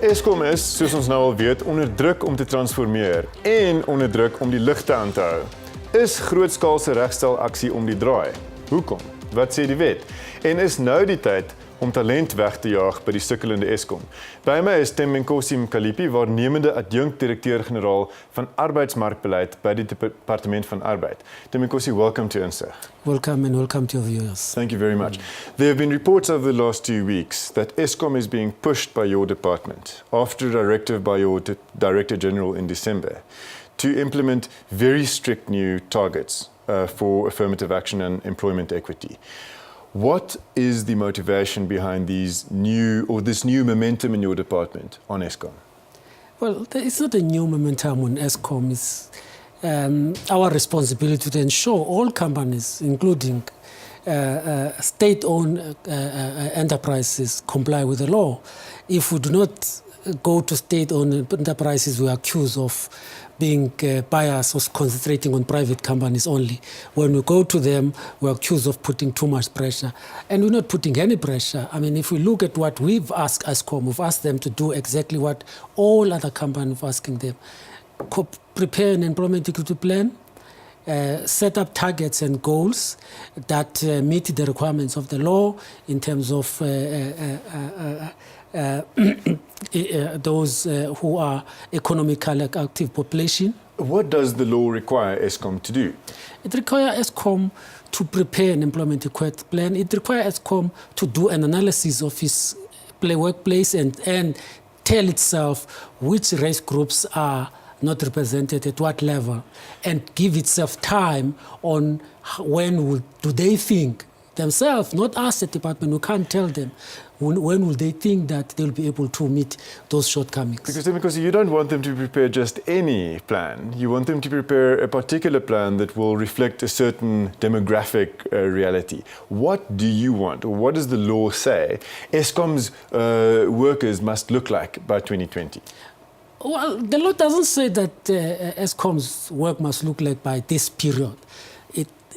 Eskom is, soos ons nou al weet, onder druk om te transformeer en onder druk om die ligte aan te hou. Is grootskaalse regstelaksie om die draai? Hoekom? Wat sê die wet? En is nou die tyd om talent weg te jaag by die sukkelende Eskom? By my is Thembinkosi Mkalipi, Waarnemende adjunkdirekteurgeneraal van arbeidsmarkbeleid by die Departement van Arbeid. Thembinkosi, welcome to INSIG. Welcome and welcome to your viewers. Thank you very much. There have been reports over the last 2 weeks that Eskom is being pushed by your department, after a directive by your Director General in December, to implement very strict new targets for affirmative action and employment equity. What is the motivation behind this new momentum in your department on Eskom? Well, it's not a new momentum on Eskom. It's our responsibility to ensure all companies, including state-owned enterprises, comply with the law. If we do not go to state-owned enterprises, we are accused of being biased or concentrating on private companies only. When we go to them, we're accused of putting too much pressure. And we're not putting any pressure. I mean, if we look at what we've asked Eskom, we've asked them to do exactly what all other companies are asking them. Prepare an employment equity plan, set up targets and goals that meet the requirements of the law in terms of those who are economically active population. What does the law require Eskom to do? It requires Eskom to prepare an employment equity plan. It requires Eskom to do an analysis of its workplace and tell itself which race groups are not represented at what level, and give itself time on when do they think themselves, not us, the department, we can't tell them. When will they think that they'll be able to meet those shortcomings? Because you don't want them to prepare just any plan. You want them to prepare a particular plan that will reflect a certain demographic reality. What do you want, or what does the law say Eskom's workers must look like by 2020? Well, the law doesn't say that Eskom's work must look like by this period.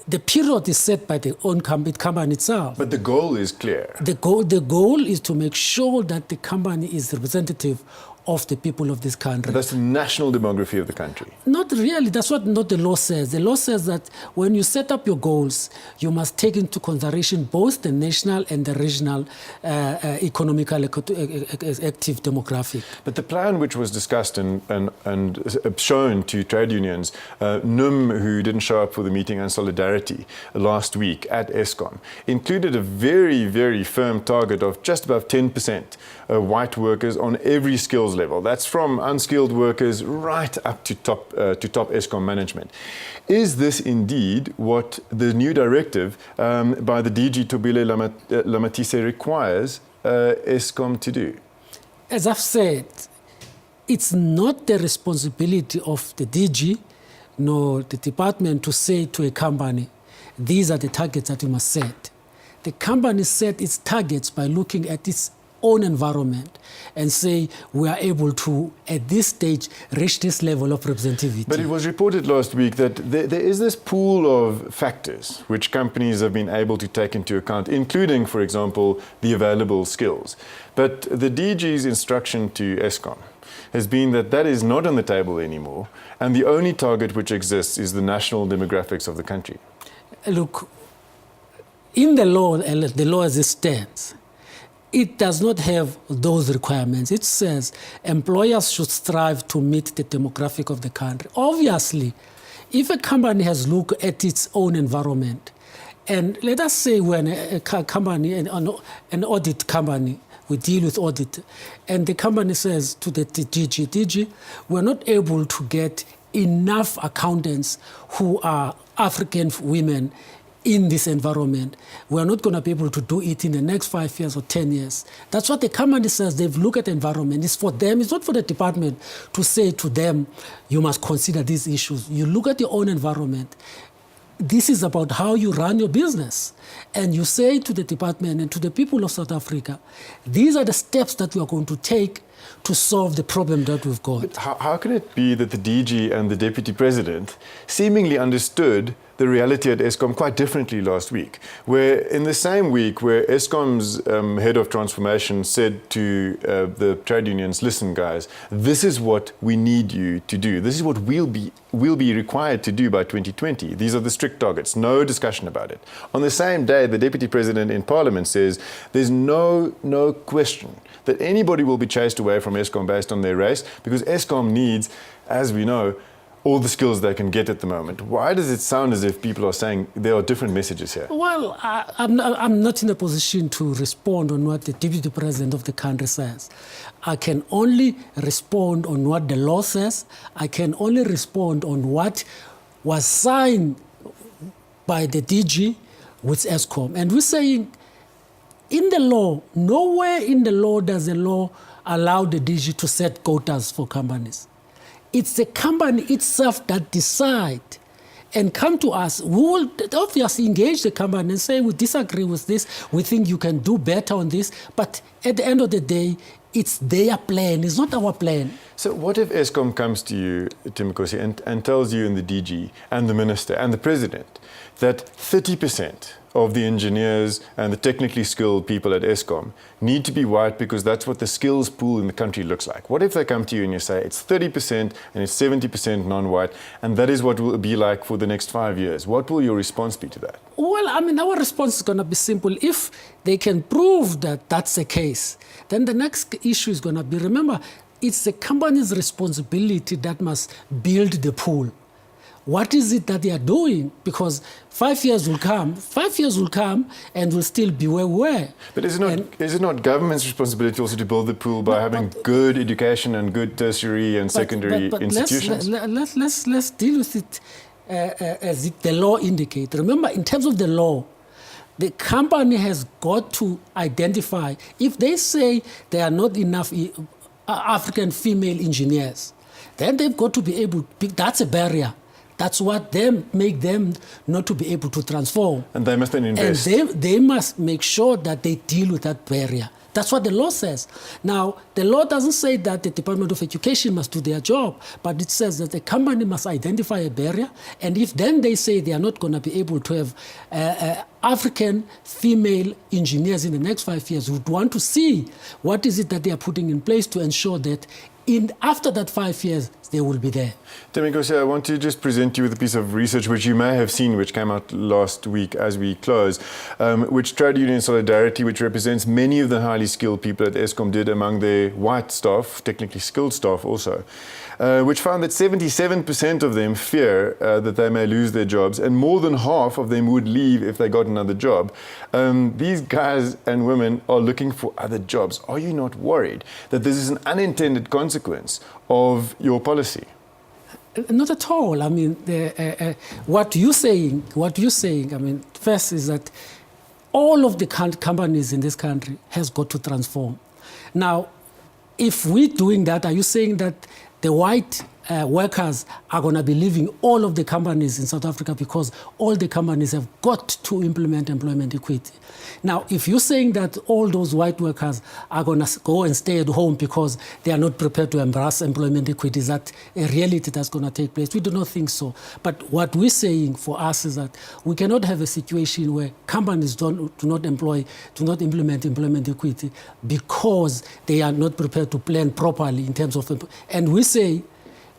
The period is set by the own company itself. But the goal is clear. The goal is to make sure that the company is representative of the people of this country. That's the national demography of the country. Not really. That's what not the law says. The law says that when you set up your goals, you must take into consideration both the national and the regional economically active demographic. But the plan which was discussed and shown to trade unions, NUM, who didn't show up for the meeting, and Solidarity last week at Eskom, included a very, very firm target of just above 10% white workers on every skills level. That's from unskilled workers right up to top Eskom management. Is this indeed what the new directive by the DG Tobile Lamatise requires Eskom to do? As I've said, it's not the responsibility of the DG nor the department to say to a company, these are the targets that you must set. The company set its targets by looking at its own environment and say we are able to, at this stage, reach this level of representativity. But it was reported last week that there is this pool of factors which companies have been able to take into account, including, for example, the available skills. But the DG's instruction to Eskom has been that is not on the table anymore, and the only target which exists is the national demographics of the country. Look, in the law as it stands, it does not have those requirements. It says employers should strive to meet the demographic of the country. Obviously, if a company has looked at its own environment, and let us say when a company, an audit company, we deal with audit, and the company says to the DG, we're not able to get enough accountants who are African women in this environment. We're not going to be able to do it in the next 5 years or 10 years. That's what the company says. They've looked at the environment. It's for them. It's not for the department to say to them, you must consider these issues. You look at your own environment. This is about how you run your business. And you say to the department and to the people of South Africa, these are the steps that we are going to take to solve the problem that we've got. But how can it be that the DG and the Deputy President seemingly understood the reality at Eskom quite differently last week, where in the same week where Eskom's head of transformation said to the trade unions, listen guys, this is what we need you to do. This is what we'll be required to do by 2020. These are the strict targets, no discussion about it. On the same day, the Deputy President in Parliament says there's no question that anybody will be chased away from Eskom based on their race, because Eskom needs, as we know, all the skills they can get at the moment. Why does it sound as if people are saying there are different messages here? Well, I'm not in a position to respond on what the Deputy President of the country says. I can only respond on what the law says. I can only respond on what was signed by the DG with Eskom. And we're saying, in the law, nowhere in the law does the law allow the DG to set quotas for companies. It's the company itself that decide and come to us. We will obviously engage the company and say, we disagree with this. We think you can do better on this. But at the end of the day, it's their plan. It's not our plan. So what if Eskom comes to you, Thembinkosi, and tells you and the DG and the minister and the president that 30% of the engineers and the technically skilled people at Eskom need to be white because that's what the skills pool in the country looks like? What if they come to you and you say it's 30% and it's 70% non-white, and that is what will be like for the next 5 years? What will your response be to that? Well, I mean, our response is going to be simple. If they can prove that that's the case, then the next issue is going to be, remember, it's the company's responsibility that must build the pool. What is it that they are doing? Because 5 years will come and we'll still be where we were. But is it not government's responsibility also to build the pool by having good education and good tertiary and secondary institutions? Let's deal with it as the law indicates. Remember, in terms of the law, the company has got to identify, if they say there are not enough African female engineers, then they've got to be able, that's a barrier. That's what make them not to be able to transform. And they must then invest. And they must make sure that they deal with that barrier. That's what the law says. Now, the law doesn't say that the Department of Education must do their job, but it says that the company must identify a barrier, and if then they say they are not going to be able to have African female engineers in the next 5 years, we would want to see what is it that they are putting in place to ensure that after that 5 years, they will be there. Thembinkosi, I want to just present you with a piece of research which you may have seen, which came out last week as we close, which Trade Union Solidarity, which represents many of the highly skilled people at Eskom, did among their white staff, technically skilled staff also, which found that 77% of them fear that they may lose their jobs, and more than half of them would leave if they got another job. These guys and women are looking for other jobs. Are you not worried that this is an unintended consequence of your policy? Not at all. I mean, what you're saying, I mean, first is that all of the companies in this country has got to transform. Now, if we're doing that, are you saying that the white workers are going to be leaving all of the companies in South Africa because all the companies have got to implement employment equity? Now, if you're saying that all those white workers are going to go and stay at home because they are not prepared to embrace employment equity, is that a reality that's going to take place? We do not think so. But what we're saying for us is that we cannot have a situation where companies do not implement employment equity because they are not prepared to plan properly in terms of, and we say,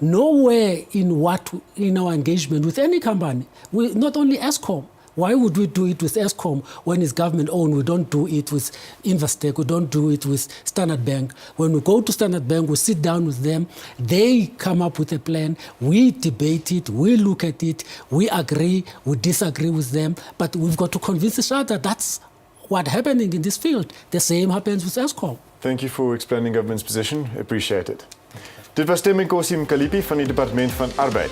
nowhere in our engagement with any company, not only Eskom. Why would we do it with Eskom when it's government-owned? We don't do it with Investec. We don't do it with Standard Bank. When we go to Standard Bank, we sit down with them. They come up with a plan. We debate it. We look at it. We agree. We disagree with them. But we've got to convince each other that's what's happening in this field. The same happens with Eskom. Thank you for explaining government's position. Appreciate it. Dit was Thembinkosi Mkalipi van die Departement van Arbeid.